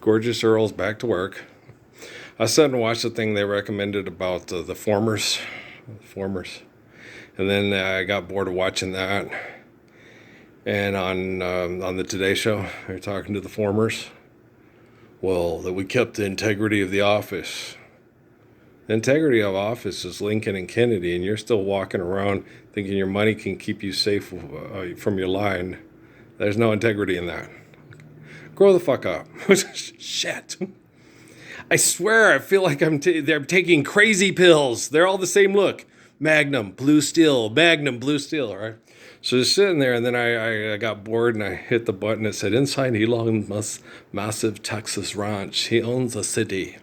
Gorgeous Earl's back to work. I sat and watched the thing they recommended about the formers. And then I got bored of watching that. And on the Today Show, they're talking to the formers. Well, that we kept the integrity of the office. The integrity of office is Lincoln and Kennedy, and you're still walking around thinking your money can keep you safe from your line. There's no integrity in that. Grow the fuck up. Shit. I swear, I feel like they're taking crazy pills. They're all the same look. Magnum, Blue Steel, right? So just sitting there, and then I got bored, and I hit the button that said, inside Elon Musk's massive Texas ranch, he owns a city.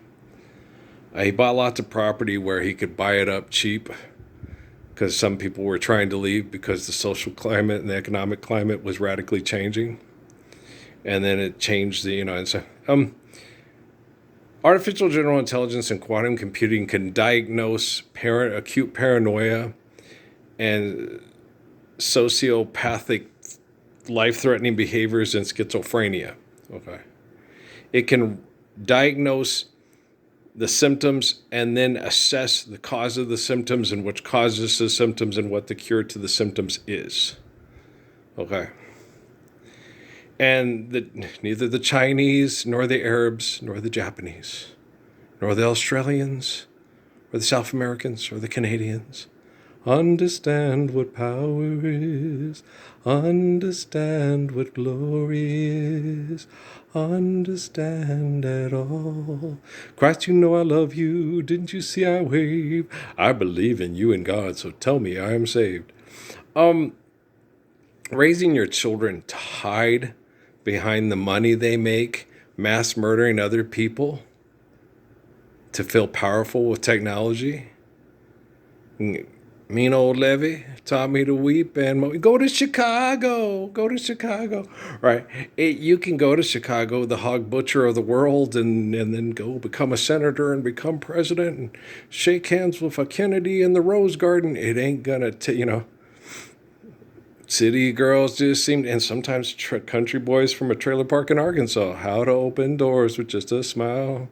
He bought lots of property where he could buy it up cheap because some people were trying to leave because the social climate and the economic climate was radically changing. And then it changed and so, artificial general intelligence and quantum computing can diagnose acute paranoia and sociopathic life-threatening behaviors and schizophrenia. Okay. It can diagnose the symptoms and then assess the cause of the symptoms and which causes the symptoms and what the cure to the symptoms is. Okay. And neither the Chinese, nor the Arabs, nor the Japanese, nor the Australians, or the South Americans, or the Canadians understand what power is, understand what glory is, understand at all. Christ, you know I love you, didn't you see I wave? I believe in you and God, so tell me I am saved. Raising your children to hide behind the money they make, mass murdering other people to feel powerful with technology. Mean old Levy taught me to weep and go to Chicago, right? You can go to Chicago, the hog butcher of the world, and then go become a senator and become president and shake hands with a Kennedy in the Rose Garden. It ain't gonna, city girls just seem, and sometimes country boys from a trailer park in Arkansas, how to open doors with just a smile.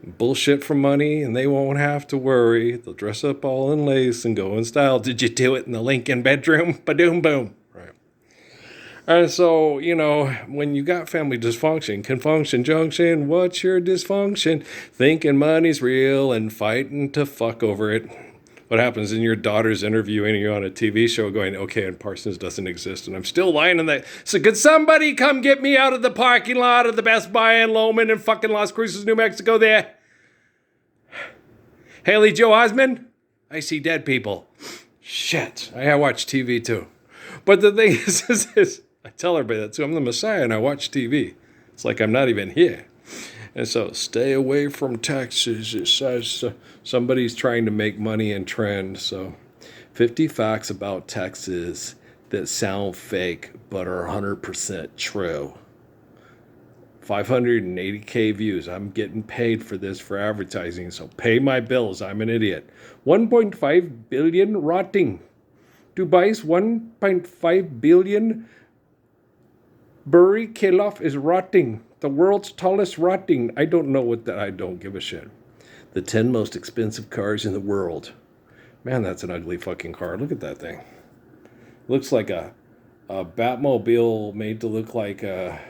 Bullshit for money, and they won't have to worry. They'll dress up all in lace and go in style. Did you do it in the Lincoln bedroom? Ba-doom, boom. Right. And so, when you got family dysfunction, confunction junction, what's your dysfunction? Thinking money's real and fighting to fuck over it. What happens in your daughter's interviewing you on a TV show going, okay, and Parsons doesn't exist, and I'm still lying in that. So could somebody come get me out of the parking lot of the Best Buy in Lowman in fucking Las Cruces, New Mexico there? Haley Joe Osmond? I see dead people. Shit. I watch TV too. But the thing is I tell everybody that too. I'm the Messiah and I watch TV. It's like I'm not even here. And so stay away from Texas. It says somebody's trying to make money and trend. So 50 facts about Texas that sound fake but are 100% true. 580K views. I'm getting paid for this for advertising, so pay my bills. I'm an idiot. 1.5 billion rotting. Dubai's 1.5 billion Burj Khalifa is rotting. The world's tallest rotting. I don't know what that. I don't give a shit. The 10 most expensive cars in the world. Man, that's an ugly fucking car. Look at that thing. Looks like a Batmobile made to look like a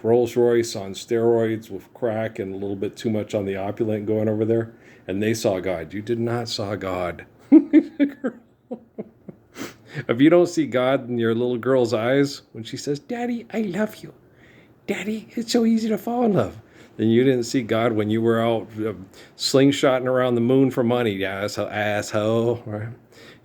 Rolls Royce on steroids with crack and a little bit too much on the opulent going over there. And they saw God. You did not saw God. If you don't see God in your little girl's eyes when she says, Daddy, I love you. Daddy, it's so easy to fall in love. Then you didn't see God when you were out slingshotting around the moon for money. Yeah, asshole. Right?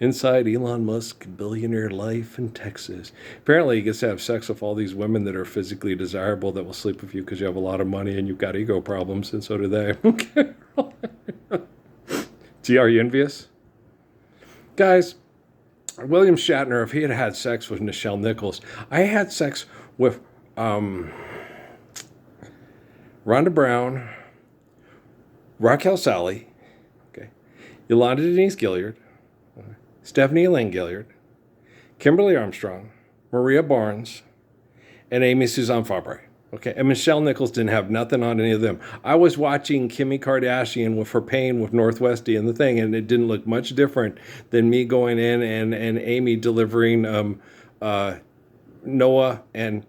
Inside Elon Musk billionaire life in Texas. Apparently he gets to have sex with all these women that are physically desirable that will sleep with you because you have a lot of money and you've got ego problems, and so do they. Gee, are you envious? Guys, William Shatner, if he had had sex with Nichelle Nichols, I had sex with Rhonda Brown, Raquel Sally, okay, Yolanda Denise Gilliard, Stephanie Elaine Gilliard, Kimberly Armstrong, Maria Barnes, and Amy Suzanne Fabre. Okay, and Michelle Nichols didn't have nothing on any of them. I was watching Kimmy Kardashian with her pain with Northwesty and the thing, and it didn't look much different than me going in and Amy delivering Noah and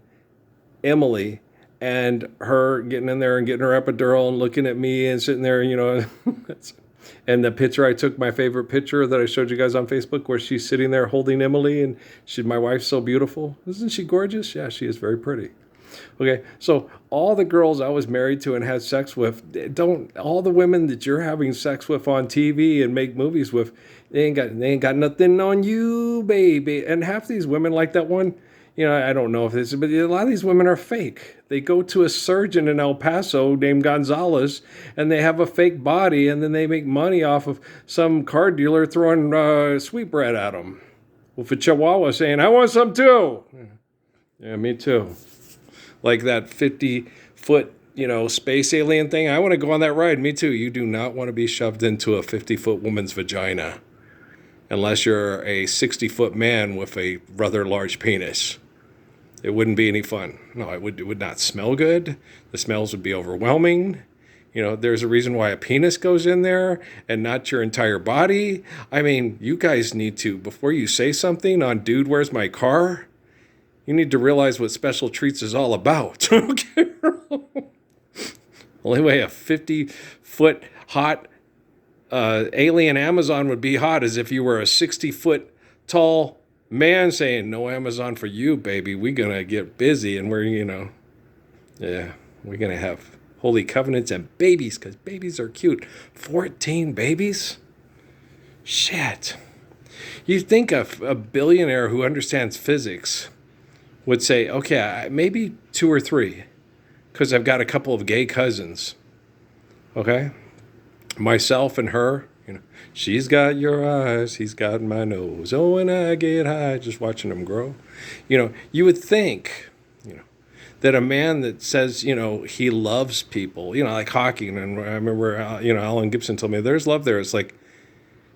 Emily, and her getting in there and getting her epidural and looking at me and sitting there, and the picture I took, my favorite picture that I showed you guys on Facebook, where she's sitting there holding Emily, and my wife's so beautiful. Isn't she gorgeous? Yeah, she is very pretty. Okay, so all the girls I was married to and had sex with, all the women that you're having sex with on TV and make movies with, they ain't got nothing on you, baby. And half these women, like that one, I don't know if this, but a lot of these women are fake. They go to a surgeon in El Paso named Gonzalez, and they have a fake body, and then they make money off of some car dealer throwing sweetbread at them with a chihuahua saying, "I want some too." Yeah, me too. Like that 50-foot, space alien thing. I want to go on that ride. Me too. You do not want to be shoved into a 50-foot woman's vagina unless you're a 60-foot man with a rather large penis. It wouldn't be any fun. No, it would not smell good. The smells would be overwhelming. There's a reason why a penis goes in there and not your entire body. I mean, you guys need to, before you say something on Dude, Where's My Car? You need to realize what Special Treats is all about. Okay. Only way a 50-foot hot alien Amazon would be hot is if you were a 60-foot tall man saying, "No Amazon for you, baby. We're going to get busy, and we're going to have holy covenants and babies, because babies are cute." 14 babies? Shit. You think a billionaire who understands physics would say, "Okay, maybe 2 or 3, because I've got a couple of gay cousins." Okay? Myself and her, she's got your eyes, he's got my nose. Oh, when I get high, just watching them grow. You would think, that a man that says, he loves people, like hockey, and I remember, Alan Gibson told me, "There's love there." It's like,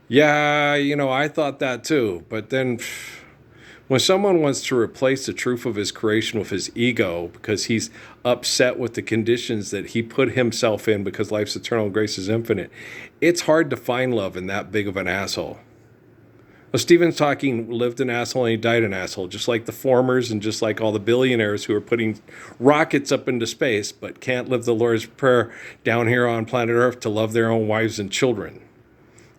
yeah, I thought that too, but then when someone wants to replace the truth of his creation with his ego because he's upset with the conditions that he put himself in because life's eternal and grace is infinite, it's hard to find love in that big of an asshole. Well, Stephen Hawking lived an asshole and he died an asshole, just like the formers and just like all the billionaires who are putting rockets up into space but can't live the Lord's Prayer down here on planet Earth to love their own wives and children.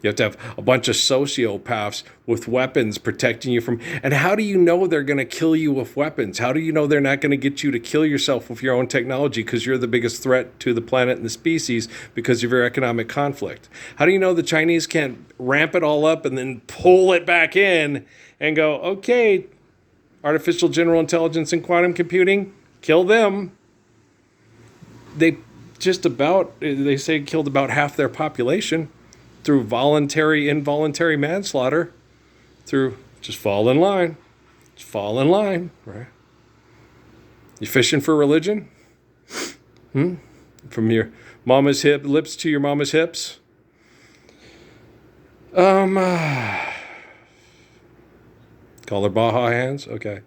You have to have a bunch of sociopaths with weapons protecting you from... And how do you know they're going to kill you with weapons? How do you know they're not going to get you to kill yourself with your own technology because you're the biggest threat to the planet and the species because of your economic conflict? How do you know the Chinese can't ramp it all up and then pull it back in and go, "Okay, artificial general intelligence and quantum computing, kill them"? They say killed about half their population through voluntary, involuntary manslaughter, through just fall in line. Just fall in line, right? You fishing for religion? From your mama's lips to your mama's hips? Call her Baja hands? Okay.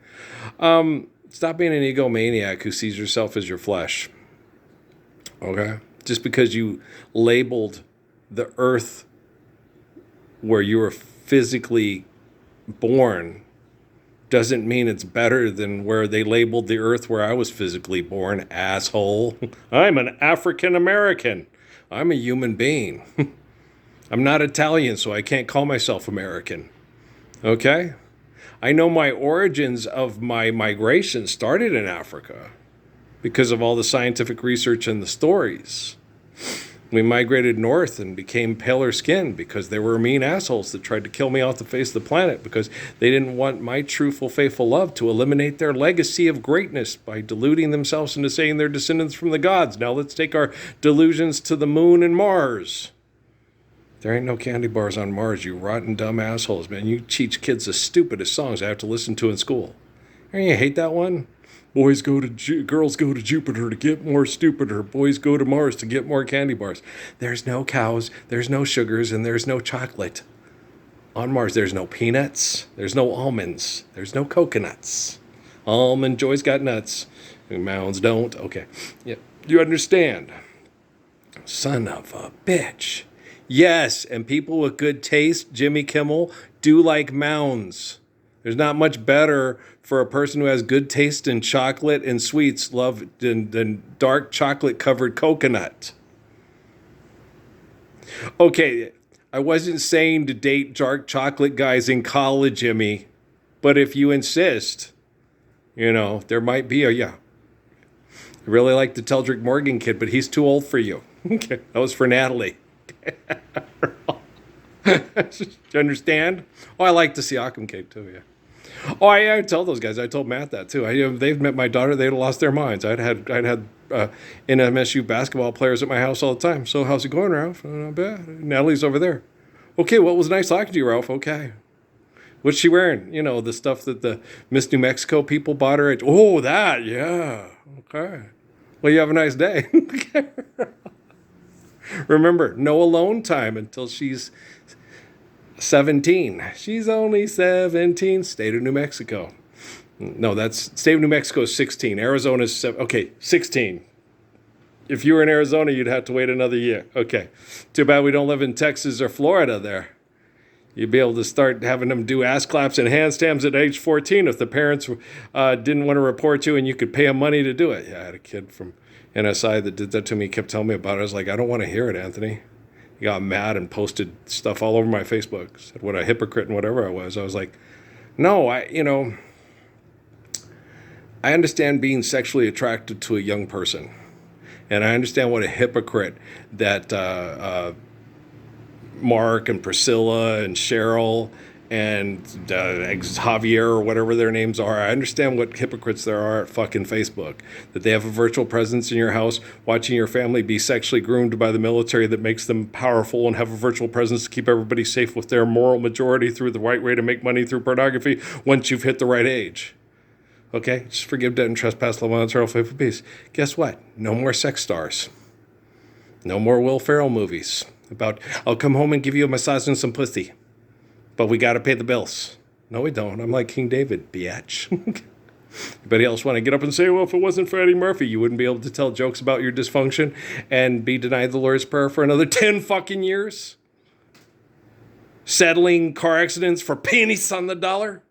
Stop being an egomaniac who sees yourself as your flesh. Okay? Just because you labeled the earth where you were physically born doesn't mean it's better than where they labeled the earth where I was physically born, asshole. I'm an African American. I'm a human being. I'm not Italian, so I can't call myself American. Okay? I know my origins of my migration started in Africa because of all the scientific research and the stories. We migrated north and became paler skinned because they were mean assholes that tried to kill me off the face of the planet because they didn't want my truthful, faithful love to eliminate their legacy of greatness by deluding themselves into saying they're descendants from the gods. Now let's take our delusions to the moon and Mars. There ain't no candy bars on Mars, you rotten, dumb assholes, man. You teach kids the stupidest songs I have to listen to in school. Don't you hate that one? Girls go to Jupiter to get more stupider. Boys go to Mars to get more candy bars. There's no cows, there's no sugars, and there's no chocolate. On Mars, there's no peanuts, there's no almonds, there's no coconuts. Almond Joy's got nuts. Mounds don't. Okay. Yep. You understand? Son of a bitch. Yes, and people with good taste, Jimmy Kimmel, do like mounds. There's not much better for a person who has good taste in chocolate and sweets love than dark chocolate covered coconut. Okay, I wasn't saying to date dark chocolate guys in college, Jimmy, but if you insist, there might be a, yeah. I really like the Teldrick Morgan kid, but he's too old for you. Okay, that was for Natalie. Do you understand? Oh, I like the Siakam cake too, yeah. Oh, I tell those guys. I told Matt that too. They've met my daughter. They'd lost their minds. I'd had NMSU basketball players at my house all the time. So how's it going, Ralph? Not bad. Natalie's over there. Okay, well, it was nice talking to you, Ralph. Okay. What's she wearing? The stuff that the Miss New Mexico people bought her. Oh, that, yeah. Okay. Well, you have a nice day. Remember, no alone time until she's 17. She's only 17. State of New Mexico. No, that's state of New Mexico is 16. Arizona's 16. If you were in Arizona, you'd have to wait another year. Okay. Too bad we don't live in Texas or Florida there. You'd be able to start having them do ass claps and handstands at age 14 if the parents didn't want to report you and you could pay them money to do it. Yeah, I had a kid from NSI that did that to me, kept telling me about it. I was like, I don't want to hear it, Anthony. He got mad and posted stuff all over my Facebook, said what a hypocrite and whatever I was. I was like, no, I understand being sexually attracted to a young person. And I understand what a hypocrite that Mark and Priscilla and Cheryl and Javier or whatever their names are. I understand what hypocrites there are at fucking Facebook. That they have a virtual presence in your house, watching your family be sexually groomed by the military that makes them powerful, and have a virtual presence to keep everybody safe with their moral majority through the right way to make money through pornography once you've hit the right age. Okay? Just forgive debt and trespass, love, honor, eternal, faithful, peace. Guess what? No more sex stars. No more Will Ferrell movies about, I'll come home and give you a massage and some pussy, but we got to pay the bills. No, we don't. I'm like King David, biatch. Anybody else want to get up and say, well, if it wasn't for Eddie Murphy, you wouldn't be able to tell jokes about your dysfunction and be denied the Lord's Prayer for another 10 fucking years? Settling car accidents for pennies on the dollar?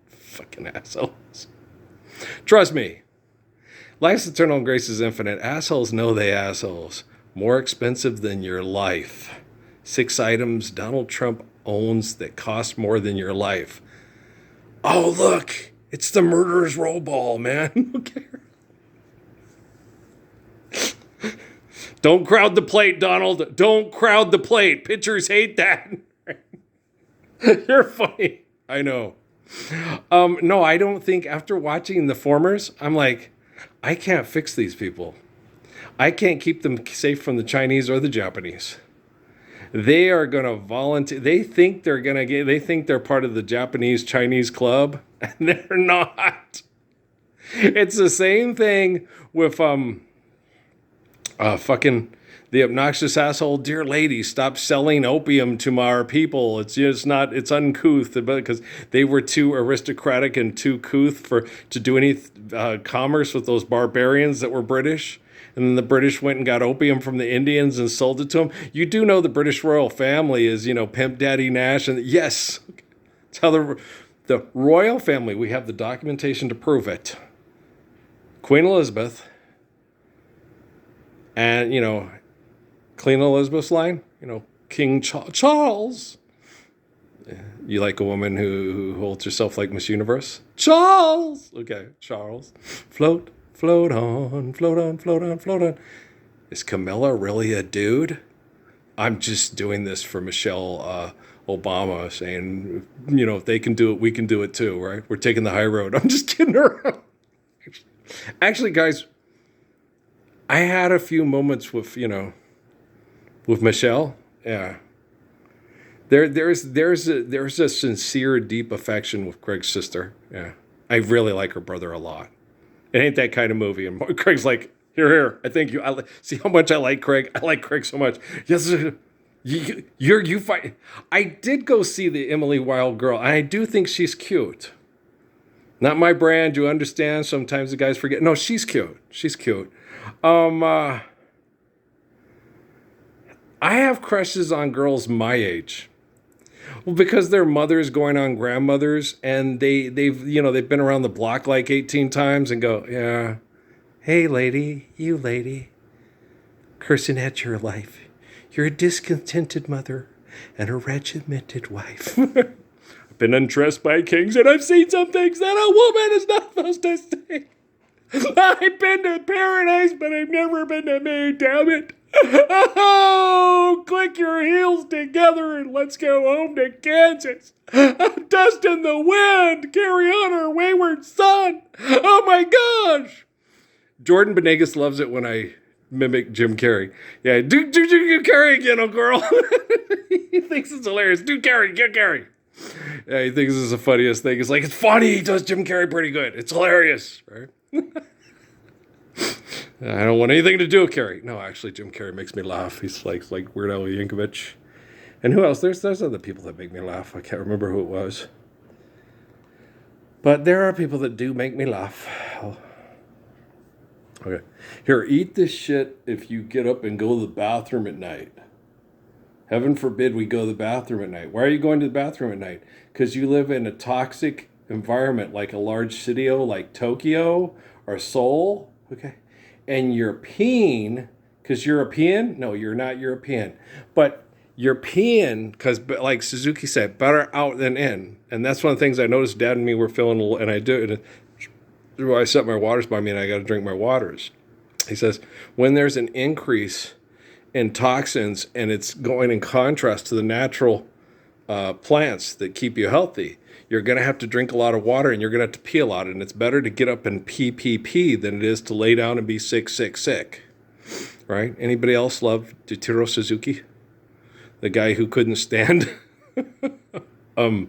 Fucking assholes. Trust me. Life's eternal and grace is infinite. Assholes know they assholes. More expensive than your life. 6 items Donald Trump owns that cost more than your life. Oh, look. It's the murderer's roll ball, man. Who cares? Don't crowd the plate, Donald. Don't crowd the plate. Pitchers hate that. You're funny. I know. No, I don't think after watching The Formers, I'm like, I can't fix these people. I can't keep them safe from the Chinese or the Japanese. They are going to volunteer. They think they're part of the Japanese-Chinese club, and they're not. It's the same thing with fucking the obnoxious asshole, dear lady, stop selling opium to our people. It's just not, it's uncouth because they were too aristocratic and too couth to do any commerce with those barbarians that were British. And then the British went and got opium from the Indians and sold it to them. You do know the British royal family is, Pimp Daddy Nash. And yes, it's how the royal family, we have the documentation to prove it. Queen Elizabeth and, Queen Elizabeth's line, King Charles. You like a woman who holds herself like Miss Universe? Charles! Okay, Charles. Float on, float on, float on, float on. Is Camilla really a dude? I'm just doing this for Michelle Obama, saying, if they can do it, we can do it too, right? We're taking the high road. I'm just kidding around. Actually, guys, I had a few moments with Michelle. Yeah. There's a sincere, deep affection with Craig's sister. Yeah. I really like her brother a lot. It ain't that kind of movie. And Craig's like, here. I thank you. See how much I like Craig. I like Craig so much. Yes, you fight. I did go see the Emily Wild Girl, and I do think she's cute. Not my brand, you understand? Sometimes the guys forget. No, she's cute. She's cute. I have crushes on girls my age. Well, because their mothers going on grandmothers, and they've been around the block like 18 times and go, yeah, hey lady, you lady, cursing at your life. You're a discontented mother and a regimented wife. I've been undressed by kings, and I've seen some things that a woman is not supposed to see. I've been to paradise, but I've never been to me, damn it. Oh, click your heels together and let's go home to Kansas. Dust in the wind, carry on our wayward son. Oh my gosh. Jordan Benegas loves it when I mimic Jim Carrey. Yeah, do Jim Carrey again, oh girl. He thinks it's hilarious. Do Carrey, get Carrey. Yeah, he thinks this is the funniest thing. It's like, it's funny. He does Jim Carrey pretty good. It's hilarious, right? I don't want anything to do with Carrey. No, actually, Jim Carrey makes me laugh. He's like Weird Al Yankovic. And who else? There's other people that make me laugh. I can't remember who it was. But there are people that do make me laugh. Okay. Here, eat this shit if you get up and go to the bathroom at night. Heaven forbid we go to the bathroom at night. Why are you going to the bathroom at night? Because you live in a toxic environment like a large city like Tokyo or Seoul. Okay. And you're peeing because European? No, you're not European. But you're peeing because, like Suzuki said, better out than in. And that's one of the things I noticed Dad and me were feeling, and I do. And I set my waters by me and I got to drink my waters. He says, when there's an increase in toxins and it's going in contrast to the natural plants that keep you healthy, you're going to have to drink a lot of water and you're going to have to pee a lot. And it's better to get up and pee than it is to lay down and be sick. Right? Anybody else love Jotaro Suzuki? The guy who couldn't stand? Let's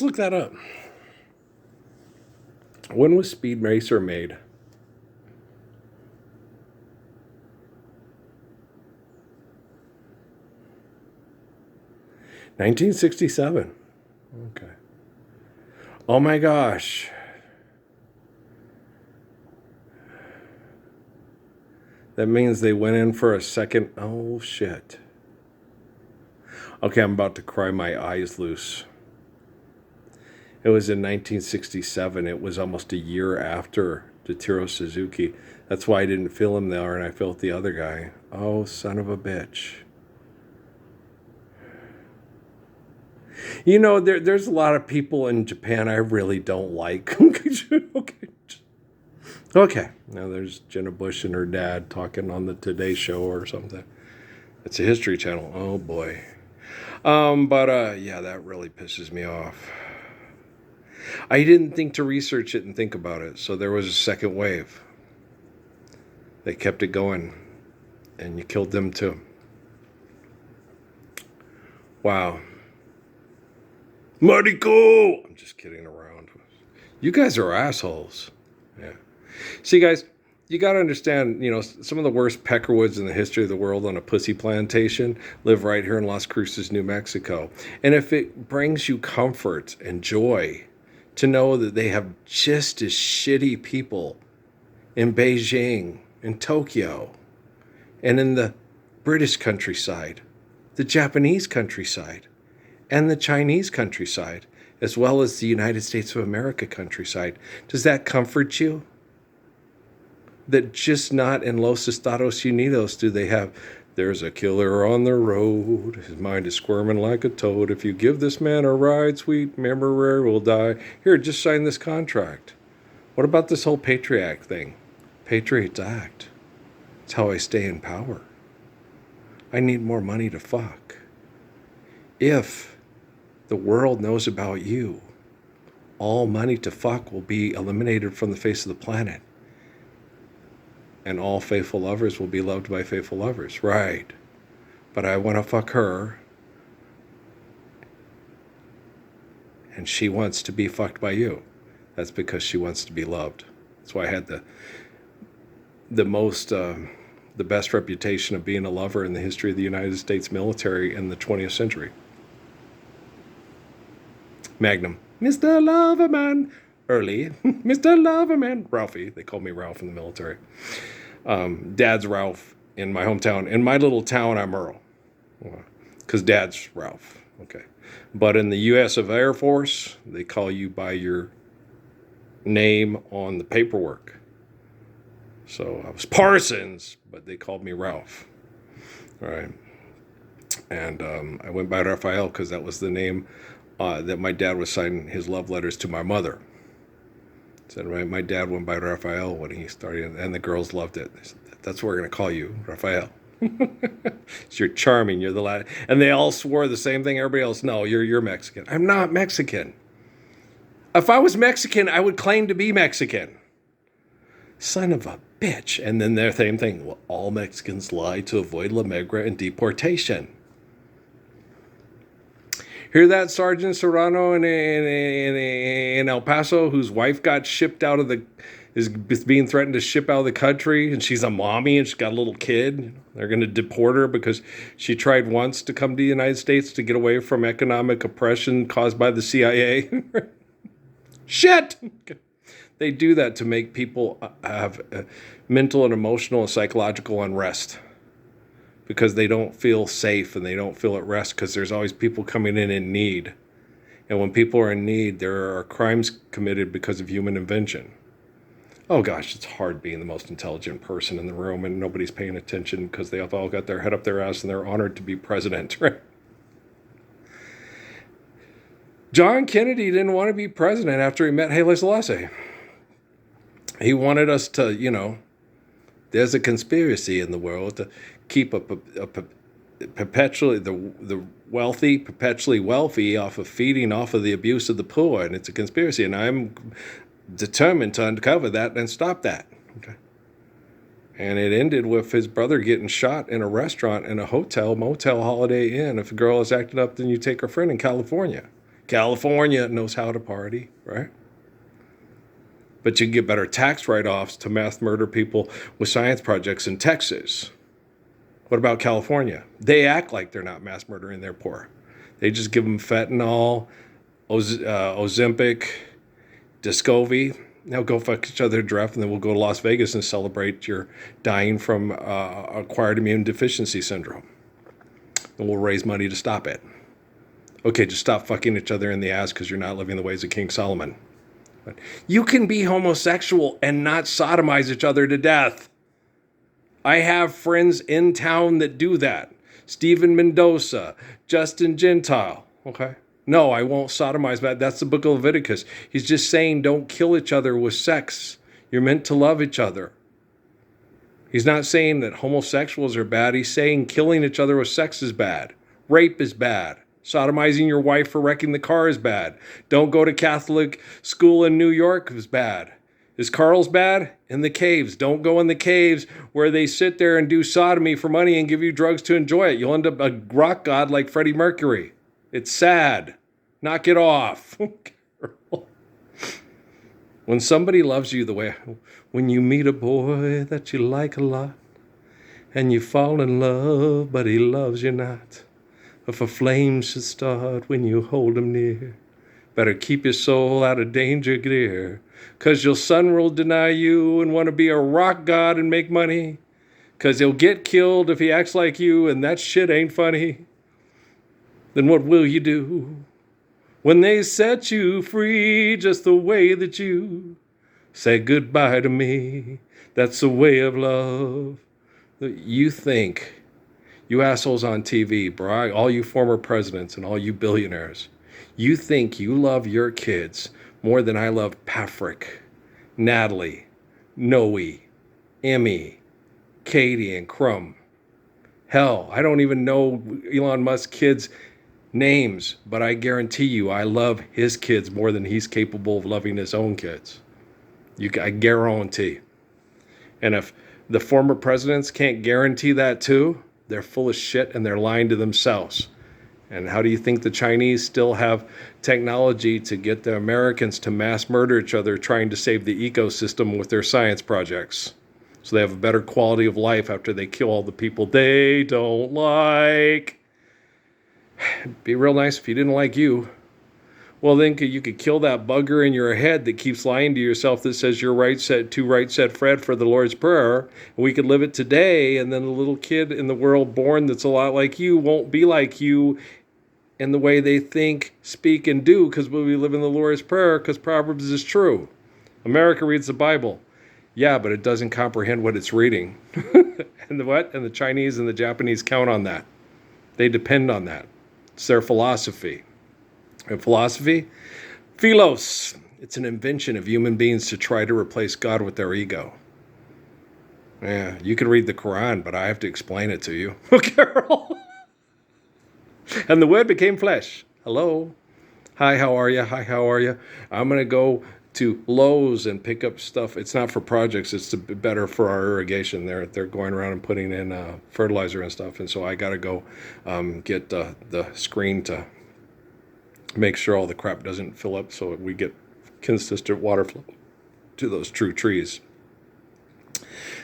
look that up. When was Speed Racer made? $1967. Okay. Oh my gosh. That means they went in for a second. Oh shit. Okay, I'm about to cry my eyes loose. It was in 1967. It was almost a year after Jotaro Suzuki. That's why I didn't feel him there and I felt the other guy. Oh, son of a bitch. You know, there's a lot of people in Japan I really don't like. Okay. Now there's Jenna Bush and her dad talking on the Today Show or something. It's a History Channel. Oh, boy. Yeah, that really pisses me off. I didn't think to research it and think about it. So there was a second wave. They kept it going. And you killed them too. Wow. Mariko! I'm just kidding around. You guys are assholes. Yeah. See, guys, you got to understand, some of the worst peckerwoods in the history of the world on a pussy plantation live right here in Las Cruces, New Mexico. And if it brings you comfort and joy to know that they have just as shitty people in Beijing, in Tokyo, and in the British countryside, the Japanese countryside, and the Chinese countryside, as well as the United States of America countryside. Does that comfort you? That just not in Los Estados Unidos do they have, there's a killer on the road, his mind is squirming like a toad. If you give this man a ride, sweet memory will die. Here, just sign this contract. What about this whole Patriot Act thing? Patriots Act. It's how I stay in power. I need more money to fuck. If the world knows about you, all money to fuck will be eliminated from the face of the planet. And all faithful lovers will be loved by faithful lovers. Right. But I want to fuck her. And she wants to be fucked by you. That's because she wants to be loved. That's why I had the best reputation of being a lover in the history of the United States military in the 20th century. Magnum. Mr. Loverman. Early. Mr. Loverman. Ralphie. They called me Ralph in the military. Dad's Ralph in my hometown. In my little town, I'm Earl. Because Dad's Ralph. Okay. But in the U.S. of Air Force, they call you by your name on the paperwork. So I was Parsons, but they called me Ralph. All right. And I went by Raphael because that was the name that my dad was signing his love letters to my mother. Said, right, my dad went by Raphael when he started, and the girls loved it. They said, that's what we're going to call you, Raphael. You're charming. You're the lad. And they all swore the same thing. Everybody else, no, you're Mexican. I'm not Mexican. If I was Mexican, I would claim to be Mexican. Son of a bitch. And then their same thing. Well, all Mexicans lie to avoid La Migra and deportation. Hear that, Sergeant Serrano in El Paso, whose wife got shipped out of the, is being threatened to ship out of the country, and she's a mommy and she's got a little kid. They're going to deport her because she tried once to come to the United States to get away from economic oppression caused by the CIA. Shit! They do that to make people have mental and emotional and psychological unrest because they don't feel safe and they don't feel at rest because there's always people coming in need. And when people are in need, there are crimes committed because of human invention. Oh gosh, it's hard being the most intelligent person in the room and nobody's paying attention because they have all got their head up their ass and they're honored to be president, right? John Kennedy didn't want to be president after he met Haile Selassie. He wanted us to, there's a conspiracy in the world to keep perpetually the wealthy perpetually wealthy off of feeding off of the abuse of the poor, and it's a conspiracy, and I'm determined to uncover that and stop that. Okay. And it ended with his brother getting shot in a restaurant in a motel, Holiday Inn. If a girl is acting up, then you take her friend in California. California knows how to party, right? But you can get better tax write-offs to mass murder people with science projects in Texas. What about California? They act like they're not mass murdering their poor. They just give them fentanyl, Ozempic, Descovy. Now go fuck each other to draft, and then we'll go to Las Vegas and celebrate your dying from acquired immune deficiency syndrome. And we'll raise money to stop it. Okay, just stop fucking each other in the ass because you're not living the ways of King Solomon. But you can be homosexual and not sodomize each other to death. I have friends in town that do that. Stephen Mendoza, Justin Gentile. Okay. No, I won't sodomize that. That's the book of Leviticus. He's just saying don't kill each other with sex. You're meant to love each other. He's not saying that homosexuals are bad. He's saying killing each other with sex is bad. Rape is bad. Sodomizing your wife for wrecking the car is bad. Don't go to Catholic school in New York is bad. Is Carl's bad? In the caves. Don't go in the caves where they sit there and do sodomy for money and give you drugs to enjoy it. You'll end up a rock god like Freddie Mercury. It's sad. Knock it off. When somebody loves you the way, when you meet a boy that you like a lot, and you fall in love, but he loves you not. If a flame should start when you hold him near, better keep your soul out of danger, dear. 'Cause your son will deny you and want to be a rock god and make money. 'Cause he'll get killed if he acts like you, and that shit ain't funny. Then what will you do when they set you free just the way that you say goodbye to me? That's the way of love. You think, you assholes on TV, bro, all you former presidents and all you billionaires, you think you love your kids more than I love Patrick, Natalie, Noe, Emmy, Katie, and Crumb. Hell, I don't even know Elon Musk's kids' names, but I guarantee you I love his kids more than he's capable of loving his own kids. I guarantee. And if the former presidents can't guarantee that too, they're full of shit and they're lying to themselves. And how do you think the Chinese still have technology to get the Americans to mass murder each other trying to save the ecosystem with their science projects? So they have a better quality of life after they kill all the people they don't like. It'd be real nice if you didn't like you. Well, then you could kill that bugger in your head that keeps lying to yourself that says you're right said to right said Fred for the Lord's Prayer. And we could live it today, and then the little kid in the world born that's a lot like you won't be like you in the way they think, speak, and do, because we'll be living the Lord's Prayer, because Proverbs is true. America reads the Bible. Yeah, but it doesn't comprehend what it's reading. And the Chinese and the Japanese count on that. They depend on that. It's their philosophy. And philosophy? Philos. It's an invention of human beings to try to replace God with their ego. Yeah, you can read the Quran, but I have to explain it to you. Carol. And the word became flesh. Hello. Hi, how are you? Hi, how are you? I'm going to go to Lowe's and pick up stuff. It's not for projects. It's better for our irrigation. They're going around and putting in fertilizer and stuff. And so I got to go get the screen to make sure all the crap doesn't fill up so we get consistent water flow to those true trees.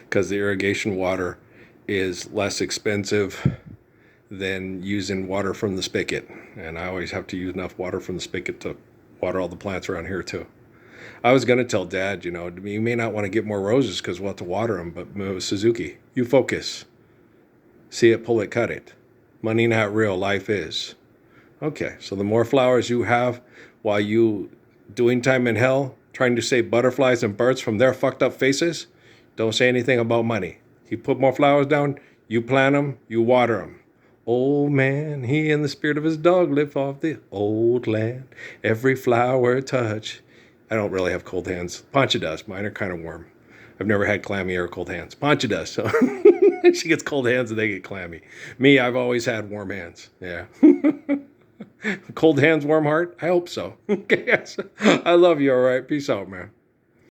Because the irrigation water is less expensive than using water from the spigot. And I always have to use enough water from the spigot to water all the plants around here too. I was going to tell Dad, you may not want to get more roses because we'll have to water them, but Suzuki, you focus. See it, pull it, cut it. Money not real, life is. Okay, so the more flowers you have while you doing time in hell, trying to save butterflies and birds from their fucked up faces, don't say anything about money. You put more flowers down, you plant them, you water them. Old man, he and the spirit of his dog live off the old land. Every flower touch. I don't really have cold hands. Pancha does. Mine are kind of warm. I've never had clammy or cold hands. Pancha does. So she gets cold hands and they get clammy. Me, I've always had warm hands. Yeah. Cold hands, warm heart? I hope so. Okay. I love you, all right? Peace out, man.